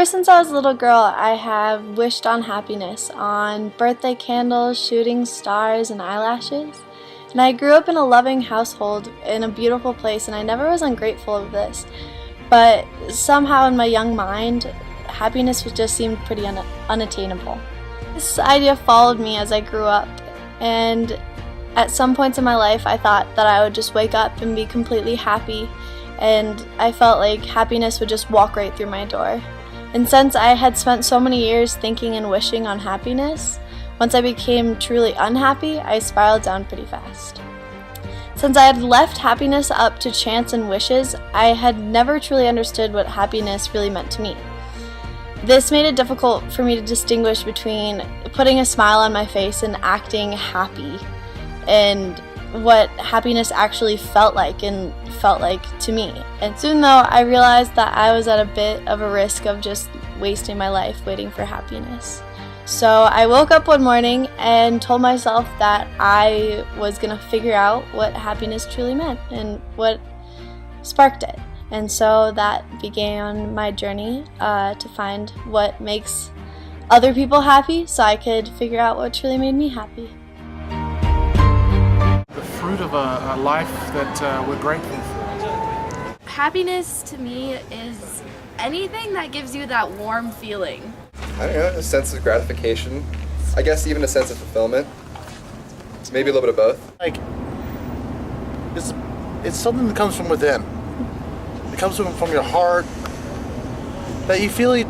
Ever since I was a little girl, I have wished on happiness on birthday candles, shooting stars, and eyelashes. And I grew up in a loving household in a beautiful place, and I never was ungrateful of this. But somehow in my young mind, happiness just seemed pretty unattainable. This idea followed me as I grew up, and at some points in my life I thought that I would just wake up and be completely happy, and I felt like happiness would just walk right through my door. And since I had spent so many years thinking and wishing on happiness, once I became truly unhappy, I spiraled down pretty fast. Since I had left happiness up to chance and wishes, I had never truly understood what happiness really meant to me. This made it difficult for me to distinguish between putting a smile on my face and acting happy, and what happiness actually felt like to me. And soon though, I realized that I was at a bit of a risk of just wasting my life waiting for happiness. So I woke up one morning and told myself that I was gonna figure out what happiness truly meant and what sparked it. And so that began my journey to find what makes other people happy so I could figure out what truly made me happy. The fruit of a life that we're grateful for. Happiness to me is anything that gives you that warm feeling. I don't know, a sense of gratification. I guess even a sense of fulfillment. Maybe a little bit of both. Like, it's something that comes from within. It comes from your heart. That you truly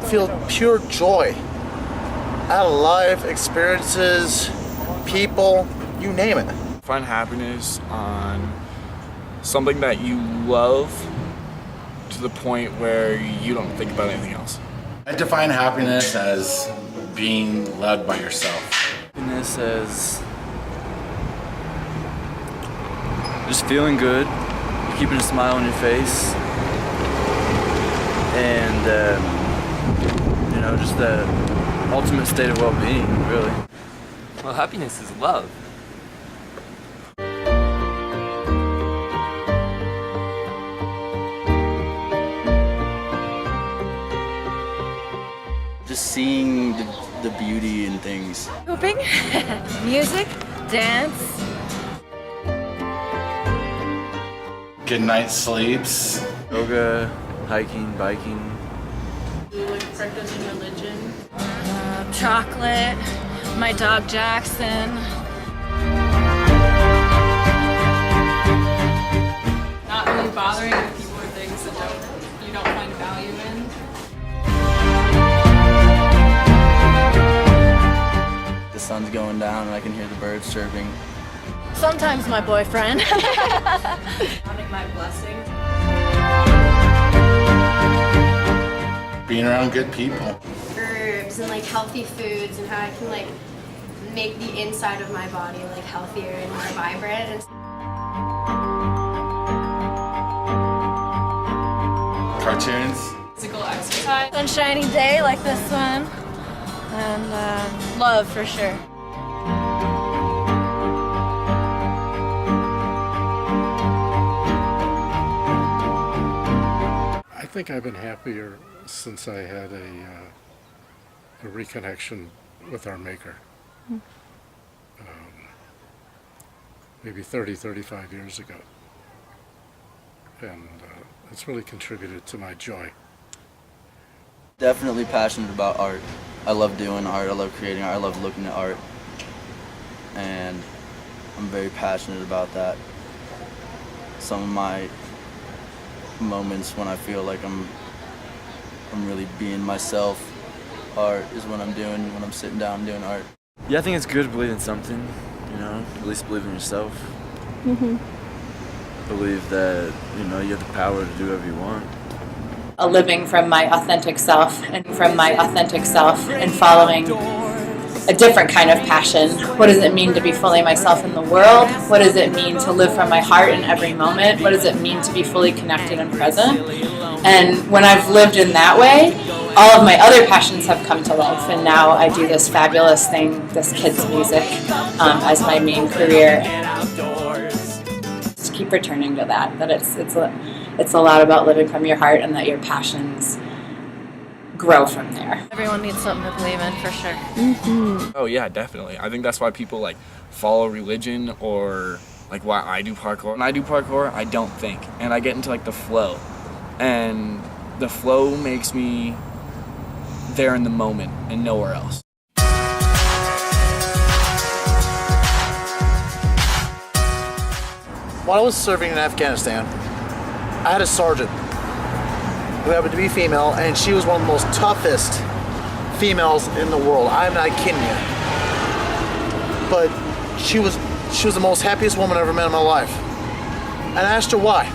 feel pure joy out of life, experiences, people, you name it. Find happiness on something that you love to the point where you don't think about anything else. I define happiness as being loved by yourself. Happiness as just feeling good, keeping a smile on your face, and just the ultimate state of well-being, really. Well, happiness is love. Just seeing the beauty in things. Pooping, music, dance. Good night's sleeps. Yoga, hiking, biking. Like practicing religion. Chocolate, my dog Jackson. Not really bothering with people or things that you don't find value in. The sun's going down and I can hear the birds chirping. Sometimes my boyfriend. Counting my blessings. Being around good people. Herbs and like healthy foods, and how I can like make the inside of my body like healthier and more vibrant. And Cartoons. Physical exercise. Sunshiny day like this one. And love for sure. I think I've been happier since I had a reconnection with our Maker. Maybe 35 years ago. And it's really contributed to my joy. Definitely passionate about art. I love doing art, I love creating art, I love looking at art. And I'm very passionate about that. Some of my moments when I feel like I'm really being myself, art is what I'm doing when I'm sitting down doing art. Yeah, I think it's good to believe in something, at least believe in yourself. Believe that, you have the power to do whatever you want. A living from my authentic self and following a different kind of passion. What does it mean to be fully myself in the world? What does it mean to live from my heart in every moment? What does it mean to be fully connected and present? And when I've lived in that way, all of my other passions have come to life, and now I do this fabulous thing, this kids' music, as my main career. Just keep returning to that it's a lot about living from your heart, and that your passions grow from there. Everyone needs something to believe in, for sure. Oh yeah, definitely. I think that's why people like follow religion, or like why I do parkour. When I do parkour, I don't think, and I get into like the flow, and the flow makes me there in the moment and nowhere else. While I was serving in Afghanistan, I had a sergeant who happened to be female, and she was one of the most toughest females in the world. I'm not kidding you. But she was the most happiest woman I ever met in my life. And I asked her why.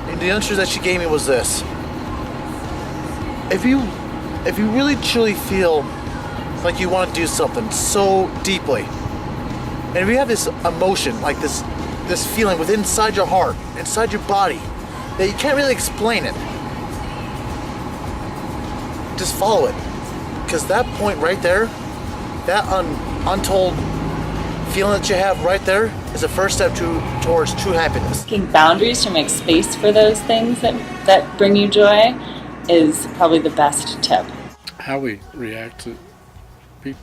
And the answer that she gave me was this. If you really truly feel like you want to do something so deeply, and if you have this emotion, like this feeling within inside your heart, inside your body, that you can't really explain it, just follow it. Because that point right there, that untold feeling that you have right there, is the first step towards true happiness. Making boundaries to make space for those things that bring you joy is probably the best tip. How we react to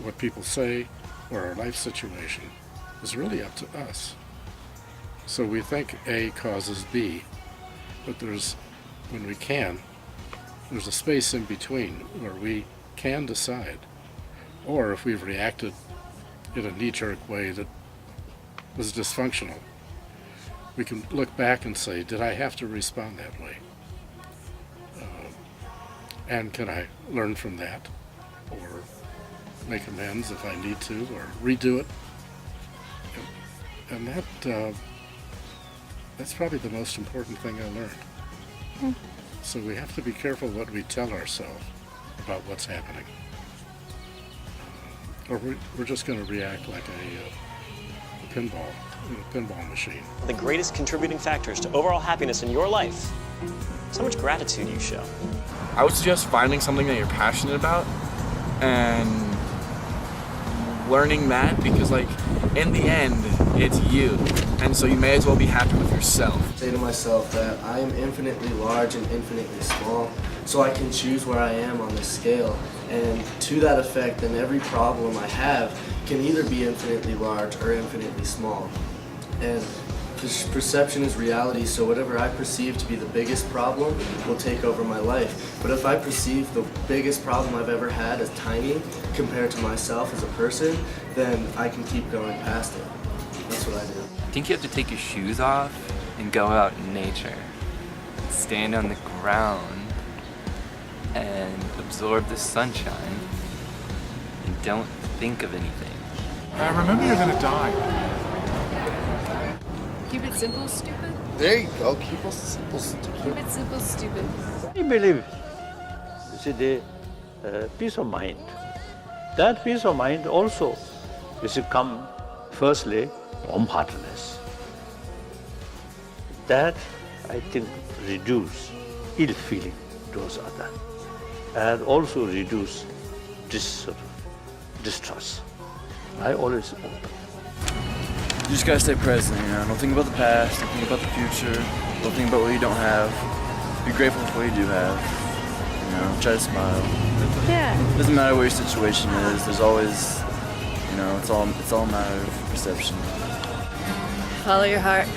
what people say, or our life situation is really up to us. So we think A causes B, but when we can, there's a space in between where we can decide. Or if we've reacted in a knee-jerk way that was dysfunctional, we can look back and say, did I have to respond that way? And can I learn from that? Or make amends if I need to, or redo it? And that's probably the most important thing I learned. So we have to be careful what we tell ourselves about what's happening. Or we're just going to react like a pinball machine. The greatest contributing factors to overall happiness in your life is how much gratitude you show. I would suggest finding something that you're passionate about and learning that, because like in the end it's you, and so you may as well be happy with yourself. I say to myself that I am infinitely large and infinitely small, so I can choose where I am on this scale, and to that effect, then every problem I have can either be infinitely large or infinitely small. And perception is reality, so whatever I perceive to be the biggest problem will take over my life. But if I perceive the biggest problem I've ever had as tiny compared to myself as a person, then I can keep going past it. That's what I do. I think you have to take your shoes off and go out in nature. Stand on the ground and absorb the sunshine and don't think of anything. Remember you're gonna die. Keep it simple, stupid. There you go, keep it simple, stupid. Keep it simple, stupid. I believe it's the peace of mind. That peace of mind also is to come firstly from heartedness. That I think reduce ill feeling towards others and also reduce distrust. I always open. You just gotta stay present, you know. Don't think about the past, don't think about the future, don't think about what you don't have. Be grateful for what you do have. You know, try to smile. Yeah. Doesn't matter what your situation is, there's always, you know, it's all a matter of perception. Follow your heart.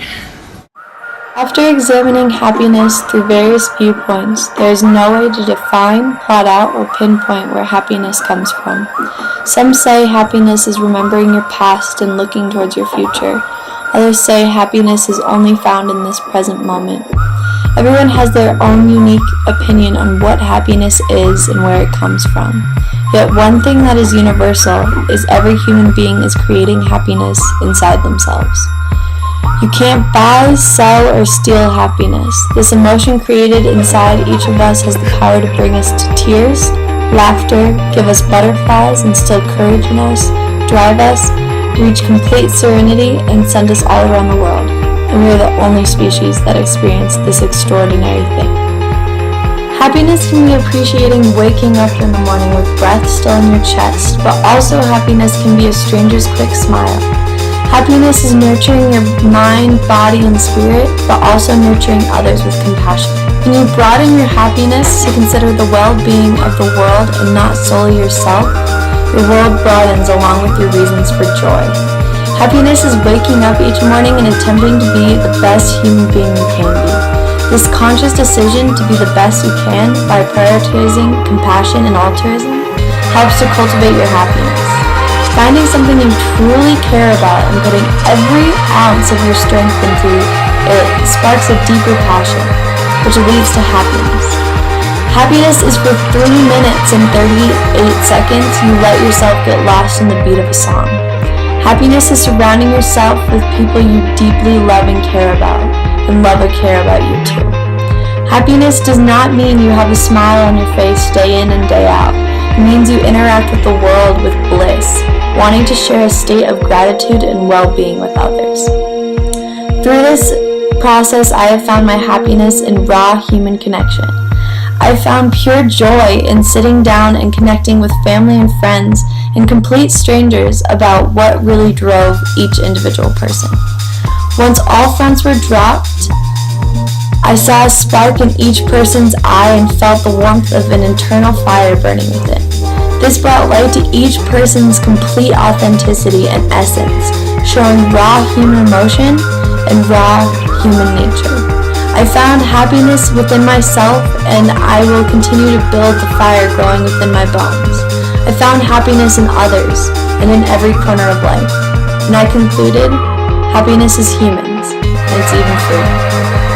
After examining happiness through various viewpoints, there is no way to define, plot out, or pinpoint where happiness comes from. Some say happiness is remembering your past and looking towards your future. Others say happiness is only found in this present moment. Everyone has their own unique opinion on what happiness is and where it comes from. Yet one thing that is universal is every human being is creating happiness inside themselves. You can't buy, sell, or steal happiness. This emotion created inside each of us has the power to bring us to tears, laughter, give us butterflies, instill courage in us, drive us, reach complete serenity, and send us all around the world. And we are the only species that experience this extraordinary thing. Happiness can be appreciating waking up in the morning with breath still in your chest, but also happiness can be a stranger's quick smile. Happiness is nurturing your mind, body, and spirit, but also nurturing others with compassion. When you broaden your happiness to consider the well-being of the world and not solely yourself, your world broadens along with your reasons for joy. Happiness is waking up each morning and attempting to be the best human being you can be. This conscious decision to be the best you can by prioritizing compassion and altruism helps to cultivate your happiness. Finding something you truly care about and putting every ounce of your strength into it sparks a deeper passion, which leads to happiness. Happiness is for 3 minutes and 38 seconds you let yourself get lost in the beat of a song. Happiness is surrounding yourself with people you deeply love and care about, and love or care about you too. Happiness does not mean you have a smile on your face day in and day out. It means you interact with the world with bliss, wanting to share a state of gratitude and well-being with others. Through this process, I have found my happiness in raw human connection. I found pure joy in sitting down and connecting with family and friends and complete strangers about what really drove each individual person. Once all fronts were dropped, I saw a spark in each person's eye and felt the warmth of an internal fire burning within. This brought light to each person's complete authenticity and essence, showing raw human emotion and raw human nature. I found happiness within myself, and I will continue to build the fire growing within my bones. I found happiness in others and in every corner of life. And I concluded, happiness is humans, and it's even free.